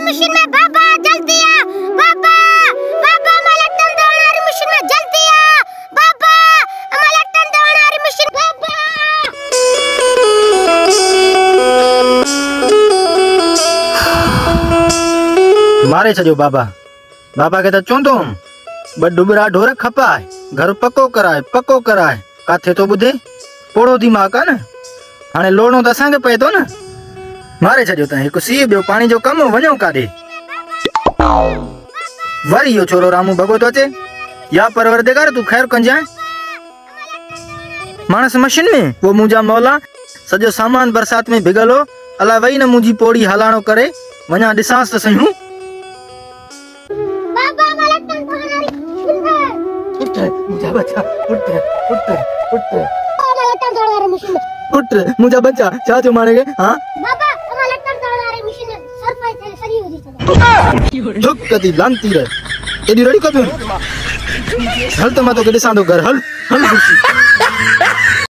machine में बाबा जल्दी आ बाबा बाबा मला टन दळणारी मशीन में जल्दी आ बाबा मला टन दळणारी मशीन बाबा मारे छो बाबा बाबा के तो चोंदो डुबरा ढोर खपाए घर पक्को कराए काथे तो बुधे पोड़ो दिमाग आ न हाणे लोणो तो असांखे पए तो न मारे छो त एक सी बियो पानी जो कम वणो काडे वरी यो छोरो रामू भगो तो अचे या परवरदिगार तू खैर कंजा मानस मशीन में वो मुंजा मौला सजो सामान बरसात में भिगलो अला वही न मुंजी पोड़ी हलाणो करे वणा दिसांस त सही बाबा मला टन दळणारी उठ मुझा बच्चा उठ मला टन दळणारी मशीन उठ मुझा बच्चा क्या जो मारेगे हां बाबा मला टन दळणारी मशीन सरप्राइज है सरी हो जी झुक कदी लांती रे एडी रेडी कर हल त मा तो के दिसां तो घर हल कुर्सी